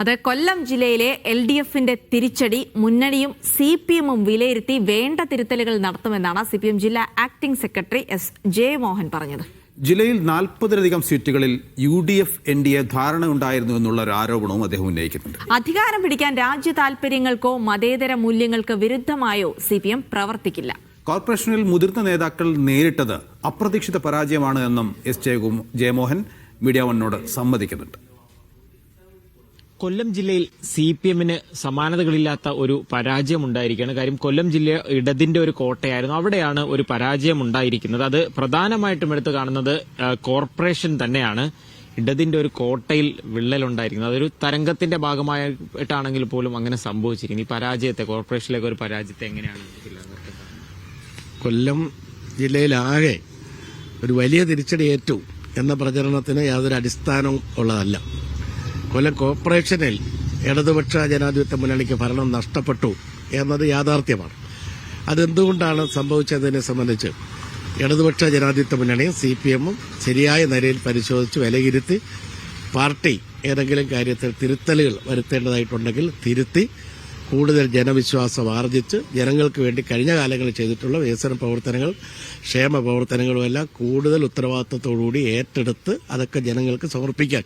അത് കൊല്ലം ജില്ലയിലെ LDFന്റെ തിരിച്ചടി മുന്നണിയും CPM-ഉം വിലയിരുത്തി വേണ്ട തിരുത്തലുകൾ നടത്തുമെന്നാണ് CPM ജില്ലാ ആക്ടിംഗ് സെക്രട്ടറി S. ജയമോഹൻ പറഞ്ഞത്. ജില്ലയിൽ 40-ലധികം സീറ്റുകളിൽ UDF NDA ധാരണയുണ്ടായിരുന്നു എന്നുള്ള ഒരു ആരോപണവും അദ്ദേഹം ഉന്നയിക്കുന്നുണ്ട്. അധികാരം പിടിക്കാൻ രാജ്യ താൽപര്യങ്ങൾക്കോ മതേതര മൂല്യങ്ങൾക്ക് വിരുദ്ധമായോ CPM പ്രവർത്തിക്കില്ല. കോർപ്പറേഷനിൽ മുതിർന്ന നേതാക്കൾ നേരിട്ടത് അപ്രതീക്ഷിത പരാജയമാണ് എന്നും S. ജയമോഹൻ മീഡിയ വണ്ണോട് സമ്മതിക്കുന്നുണ്ട്. കൊല്ലം ജില്ലയിൽ CPM-ന് സമാനതകളില്ലാത്ത ഒരു പരാജയം ഉണ്ടായിരിക്കുകയാണ്. കാര്യം കൊല്ലം ജില്ല ഇടതിന്റെ ഒരു കോട്ടയായിരുന്നു. അവിടെയാണ് ഒരു പരാജയം ഉണ്ടായിരിക്കുന്നത്. അത് പ്രധാനമായിട്ടും എടുത്തു കാണുന്നത് കോർപ്പറേഷൻ തന്നെയാണ്. ഇടതിന്റെ ഒരു കോട്ടയിൽ വിള്ളലുണ്ടായിരിക്കുന്നത്. അതൊരു തരംഗത്തിന്റെ ഭാഗമായിട്ടാണെങ്കിൽ പോലും അങ്ങനെ സംഭവിച്ചിരിക്കുന്നു. ഈ പരാജയത്തെ, കോർപ്പറേഷനിലേക്ക് ഒരു പരാജയത്തെ എങ്ങനെയാണ് കൊല്ലം ജില്ലയിലാകെ ഒരു വലിയ തിരിച്ചടിയേറ്റു എന്ന പ്രചരണത്തിന് യാതൊരു അടിസ്ഥാനവും ഉള്ളതല്ല. കൊല്ലം കോർപ്പറേഷനിൽ ഇടതുപക്ഷ ജനാധിപത്യ മുന്നണിക്ക് ഭരണം നഷ്ടപ്പെട്ടു എന്നത് യാഥാർത്ഥ്യമാണ്. അതെന്തുകൊണ്ടാണ് സംഭവിച്ചതിനെ സംബന്ധിച്ച് ഇടതുപക്ഷ ജനാധിപത്യ മുന്നണിയും CPM-ഉം ശരിയായ നിലയിൽ പരിശോധിച്ച് വിലയിരുത്തി പാർട്ടി ഏതെങ്കിലും കാര്യത്തിൽ തിരുത്തലുകൾ വരുത്തേണ്ടതായിട്ടുണ്ടെങ്കിൽ തിരുത്തി കൂടുതൽ ജനവിശ്വാസം ആർജിച്ച് ജനങ്ങൾക്ക് വേണ്ടി കഴിഞ്ഞ കാലങ്ങളിൽ ചെയ്തിട്ടുള്ള വികസന പ്രവർത്തനങ്ങൾ, ക്ഷേമ പ്രവർത്തനങ്ങളുമെല്ലാം കൂടുതൽ ഉത്തരവാദിത്തത്തോടുകൂടി ഏറ്റെടുത്ത് അതൊക്കെ ജനങ്ങൾക്ക് സമർപ്പിക്കാൻ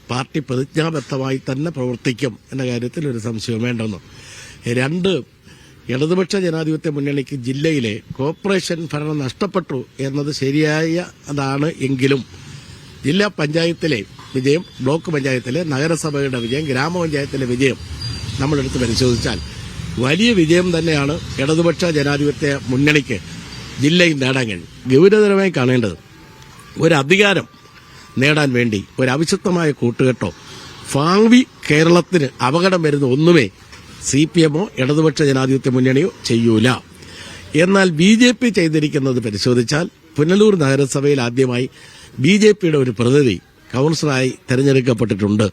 പാർട്ടി പ്രതിജ്ഞാബദ്ധമായി തന്നെ പ്രവർത്തിക്കും എന്ന കാര്യത്തിൽ ഒരു സംശയം വേണ്ടെന്ന്. രണ്ട്, ഇടതുപക്ഷ ജനാധിപത്യ മുന്നണിക്ക് ജില്ലയിലെ കോർപ്പറേഷൻ ഭരണം നഷ്ടപ്പെട്ടു എന്നത് ശരിയായതാണ് എങ്കിലും ജില്ലാ പഞ്ചായത്തിലെ വിജയം, ബ്ലോക്ക് പഞ്ചായത്തിലെ, നഗരസഭയുടെ വിജയം, ഗ്രാമപഞ്ചായത്തിലെ വിജയം നമ്മളെടുത്ത് പരിശോധിച്ചാൽ വലിയ വിജയം തന്നെയാണ് ഇടതുപക്ഷ ജനാധിപത്യ മുന്നണിക്ക് ജില്ലയിൽ നേടാൻ കഴിയും. ഗൗരവതരമായി കാണേണ്ടത് ഒരു അധികാരം നേടാൻ വേണ്ടി ഒരു അവിശുദ്ധമായ കൂട്ടുകെട്ടോ ഭാവി കേരളത്തിന് അപകടം വരുന്ന ഒന്നുമേ CPM-ഓ ഇടതുപക്ഷ ജനാധിപത്യ മുന്നണിയോ ചെയ്യൂല. എന്നാൽ BJP ചെയ്തിരിക്കുന്നത് പരിശോധിച്ചാൽ പുനലൂർ നഗരസഭയിൽ ആദ്യമായി BJPയുടെ ഒരു പ്രതിനിധി കൌൺസിലറായി തെരഞ്ഞെടുക്കപ്പെട്ടിട്ടുണ്ട്.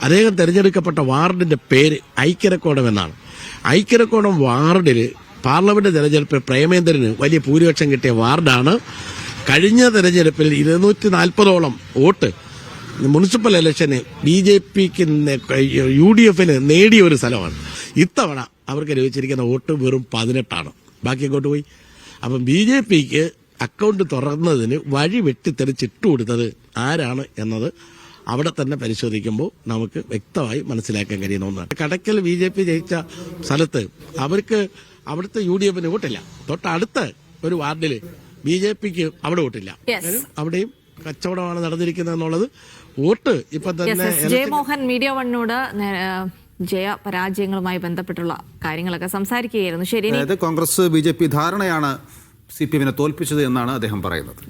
അദ്ദേഹം തെരഞ്ഞെടുക്കപ്പെട്ട വാർഡിന്റെ പേര് ഐക്യരക്കോണം എന്നാണ്. ഐക്യരക്കോണം വാർഡിൽ പാർലമെന്റ് തെരഞ്ഞെടുപ്പിൽ പ്രേമേന്ദ്രന് വലിയ ഭൂരിപക്ഷം കിട്ടിയ വാർഡാണ്. കഴിഞ്ഞ തെരഞ്ഞെടുപ്പിൽ 240ഓളം വോട്ട് മുനിസിപ്പൽ ഇലക്ഷന് BJPക്ക് UDFന് നേടിയ ഒരു സ്ഥലമാണ്. ഇത്തവണ അവർക്ക് ലഭിച്ചിരിക്കുന്ന വോട്ട് വെറും 18ആണ്. ബാക്കി അങ്ങോട്ട് പോയി. അപ്പം BJPക്ക് അക്കൗണ്ട് തുറന്നതിന് വഴി വെട്ടിത്തെറിച്ചിട്ട് കൊടുത്തത് ആരാണ് എന്നത് അവിടെ തന്നെ പരിശോധിക്കുമ്പോൾ നമുക്ക് വ്യക്തമായി മനസ്സിലാക്കാൻ കഴിയുന്ന ഒന്നാണ്. കടയ്ക്കൽ BJP ജയിച്ച സ്ഥലത്ത് അവർക്ക് അവിടുത്തെ UDFന് വോട്ടില്ല. തൊട്ടടുത്ത ഒരു വാർഡില് BJPക്ക് അവിടെ വോട്ടില്ല. അവിടെയും കച്ചവടമാണ് നടന്നിരിക്കുന്നത് എന്നുള്ളത് വോട്ട് ഇപ്പൊ തന്നെ. ജയമോഹൻ മീഡിയ വണ്ണോട് ജയ പരാജയങ്ങളുമായി ബന്ധപ്പെട്ടുള്ള കാര്യങ്ങളൊക്കെ സംസാരിക്കുകയായിരുന്നു. ശരി, കോൺഗ്രസ് BJP ധാരണയാണ് CPM-നെ തോൽപ്പിച്ചത് എന്നാണ് അദ്ദേഹം പറയുന്നത്.